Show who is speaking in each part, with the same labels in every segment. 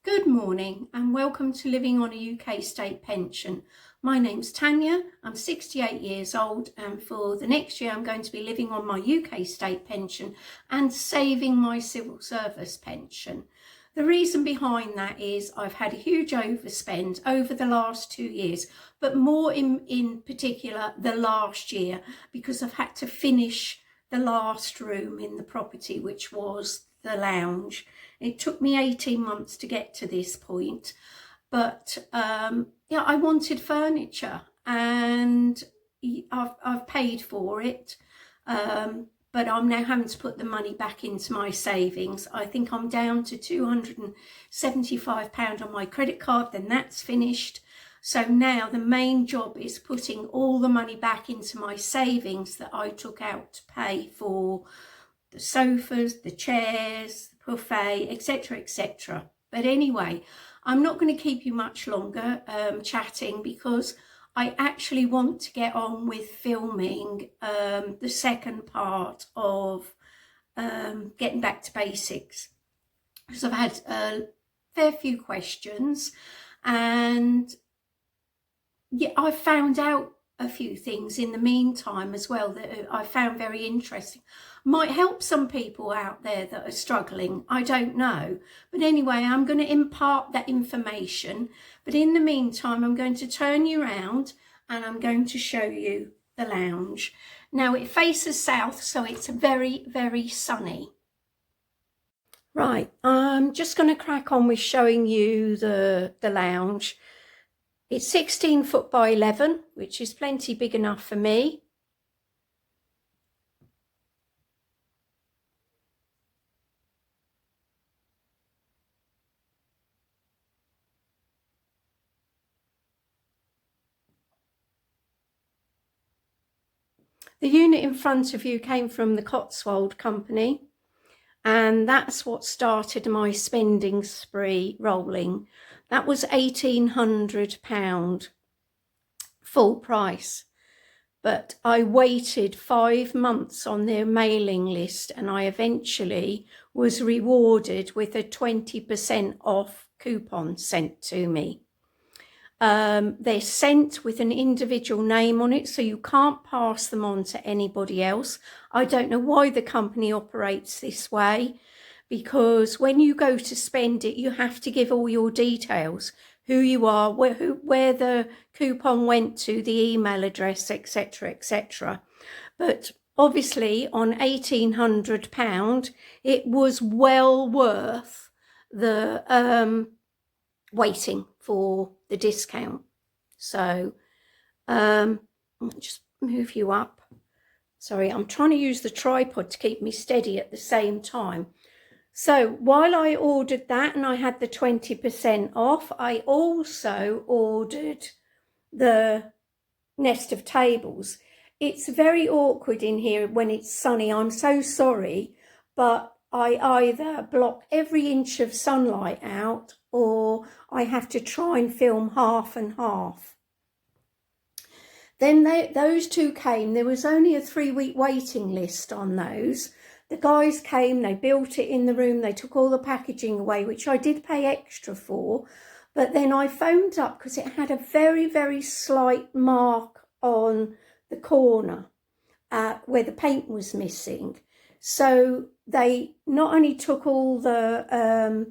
Speaker 1: Good morning and welcome to Living on a UK State Pension. My name's Tanya, I'm 68 years old and for the next year I'm going to be living on my UK State Pension and saving my civil service pension. The reason behind that is I've had a huge overspend over the last 2 years, but more in particular the last year, because I've had to finish the last room in the property, which was the lounge. It took me 18 months to get to this point, but yeah, I wanted furniture and I've paid for it, but I'm now having to put the money back into my savings. I think I'm down to £275 on my credit card, then that's finished. So now the main job is putting all the money back into my savings that I took out to pay for the sofas, the chairs, the buffet, etc, etc. But anyway, I'm not going to keep you much longer chatting, because I actually want to get on with filming the second part of getting back to basics, because I've had a fair few questions and yeah, I've found out a few things in the meantime as well that I found very interesting. Might help some people out there that are struggling, I don't know. But anyway, I'm going to impart that information. But in the meantime, I'm going to turn you around and I'm going to show you the lounge. Now it faces south, so it's very, very sunny. Right, I'm just going to crack on with showing you the lounge. It's 16 foot by 11, which is plenty big enough for me. The unit in front of you came from the Cotswold company, and that's what started my spending spree rolling. That was £1,800 full price, but I waited 5 months on their mailing list and I eventually was rewarded with a 20% off coupon sent to me. They're sent with an individual name on it, so you can't pass them on to anybody else. I don't know why the company operates this way, because when you go to spend it, you have to give all your details, who you are, where the coupon went to, the email address, etc, etc. But obviously on £1,800, it was well worth the waiting for the discount. So I'll just move you up. Sorry, I'm trying to use the tripod to keep me steady at the same time. So while I ordered that and I had the 20% off, I also ordered the nest of tables. It's very awkward in here when it's sunny. I'm so sorry, but I either block every inch of sunlight out or I have to try and film half and half. Then those two came. There was only a 3-week waiting list on those. The guys came, they built it in the room, they took all the packaging away, which I did pay extra for. But then I phoned up because it had a very, very slight mark on the corner where the paint was missing. So they not only took all the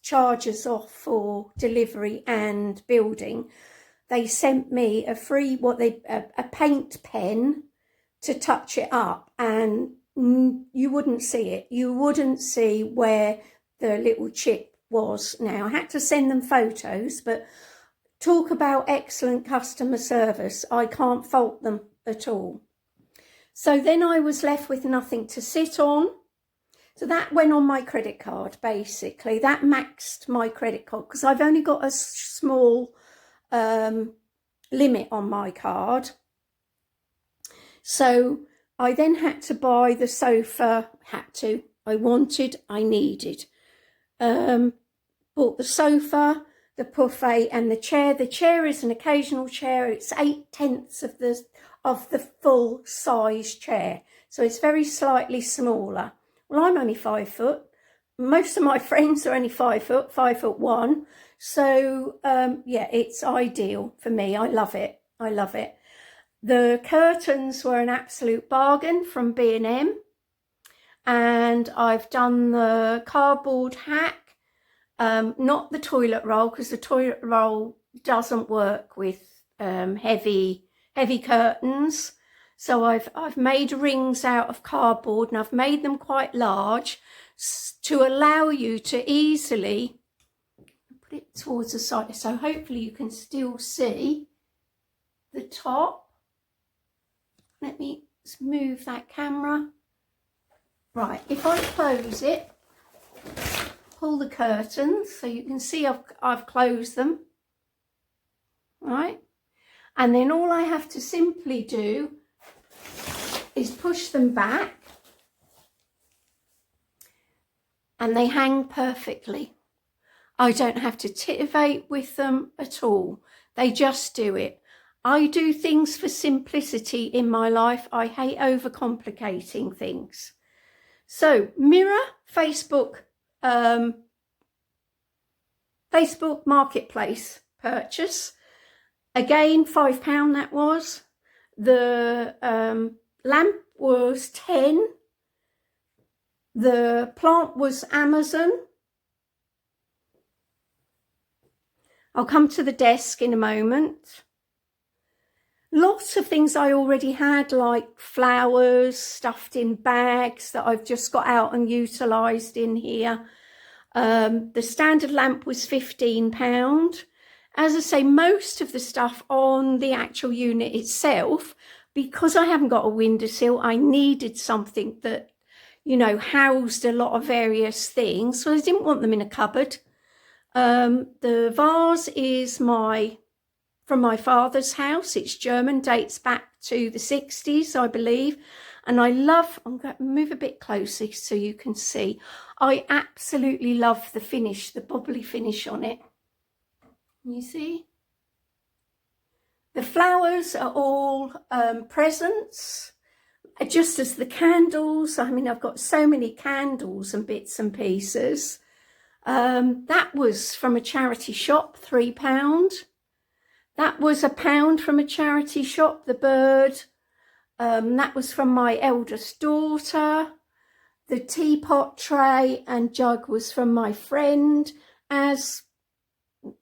Speaker 1: charges off for delivery and building, they sent me a free a paint pen to touch it up, and you wouldn't see it. You wouldn't see where the little chip was. Now I had to send them photos, but talk about excellent customer service. I can't fault them at all. So then I was left with nothing to sit on. So that went on my credit card, basically. That maxed my credit card because I've only got a small limit on my card. So I then had to buy the sofa, I wanted, I needed. Bought the sofa, the buffet and the chair. The chair is an occasional chair. It's 8/10 of the full size chair. So it's very slightly smaller. Well, I'm only 5 foot. most of my friends are only 5 foot, 5'1". So yeah, it's ideal for me. I love it. I love it. The curtains were an absolute bargain from B&M. And I've done the cardboard hack, not the toilet roll, because the toilet roll doesn't work with heavy curtains. So I've made rings out of cardboard, and I've made them quite large to allow you to easily put it towards the side. So hopefully you can still see the top. Let me move that camera. Right, if I close it, pull the curtains so you can see I've closed them. Right, and then all I have to simply do is push them back, and they hang perfectly. I don't have to titivate with them at all. They just do it. I do things for simplicity in my life. I hate overcomplicating things. So mirror, Facebook Marketplace purchase. Again, £5 that was. The lamp was 10. The plant was Amazon. I'll come to the desk in a moment. Lots of things I already had, like flowers stuffed in bags that I've just got out and utilised in here. The standard lamp was £15. As I say, most of the stuff on the actual unit itself, because I haven't got a windowsill, I needed something that, you know, housed a lot of various things. So I didn't want them in a cupboard. The vase is from my father's house. It's German, dates back to the 60s, I believe. And I love, I'm going to move a bit closer so you can see. I absolutely love the finish, the bubbly finish on it. You see? The flowers are all presents, just as the candles. I mean, I've got so many candles and bits and pieces. That was from a charity shop, £3. That was £1 from a charity shop, the bird. That was from my eldest daughter. The teapot tray and jug was from my friend, as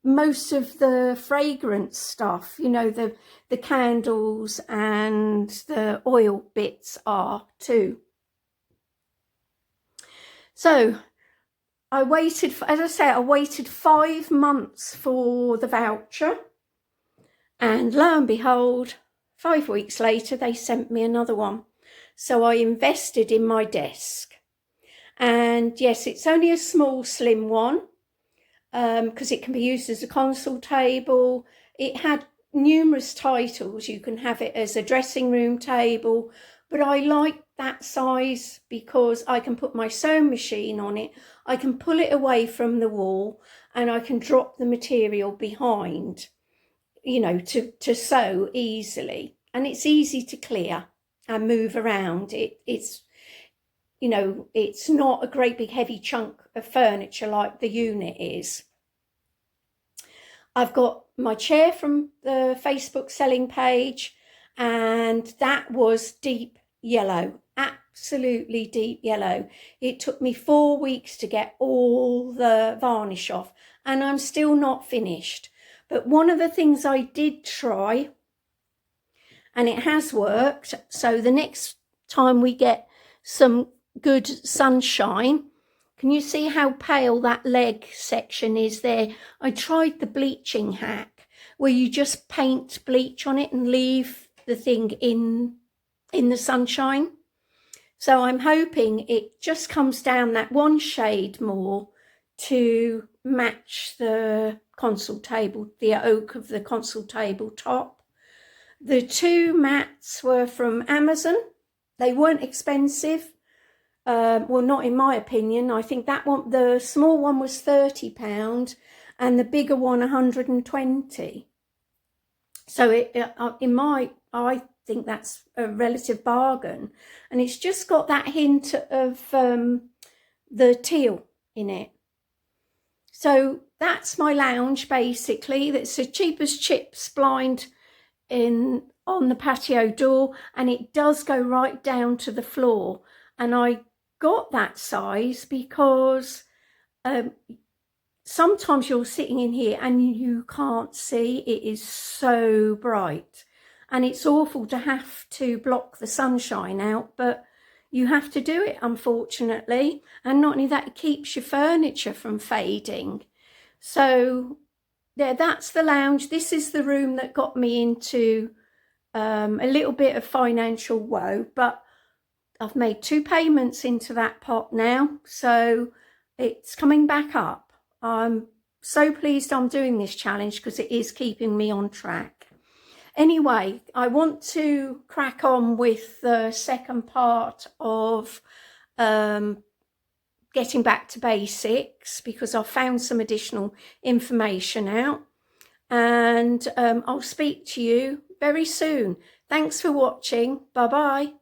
Speaker 1: most of the fragrance stuff, you know, the candles and the oil bits are too. So I waited, as I say, I waited 5 months for the voucher. And lo and behold, 5 weeks later, they sent me another one. So I invested in my desk. And yes, it's only a small, slim one, because it can be used as a console table. It had numerous titles. You can have it as a dressing room table, but I like that size because I can put my sewing machine on it. I can pull it away from the wall, and I can drop the material behind, you know, to sew easily. And it's easy to clear and move around. It's, you know, it's not a great big heavy chunk of furniture like the unit is. I've got my chair from the Facebook selling page, and that was deep yellow, absolutely deep yellow. It took me 4 weeks to get all the varnish off, and I'm still not finished. But one of the things I did try, and it has worked, so the next time we get some good sunshine, can you see how pale that leg section is there? I tried the bleaching hack, where you just paint bleach on it and leave the thing in the sunshine. So I'm hoping it just comes down that one shade more to match the console table, the oak of the console table top. The 2 mats were from Amazon. They weren't expensive. Well, not in my opinion. I think that one, the small one, was £30 and the bigger one 120. So I think that's a relative bargain, and it's just got that hint of the teal in it. So that's my lounge basically. That's a cheap as chips blind on the patio door, and it does go right down to the floor. And I got that size because sometimes you're sitting in here and you can't see. It is so bright, and it's awful to have to block the sunshine out, but you have to do it, unfortunately. And not only that, it keeps your furniture from fading. So there, that's the lounge. This is the room that got me into a little bit of financial woe, but I've made 2 payments into that pot now, so it's coming back up. I'm so pleased I'm doing this challenge because it is keeping me on track. Anyway, I want to crack on with the second part of getting back to basics, because I've found some additional information out, and I'll speak to you very soon. Thanks for watching. Bye bye.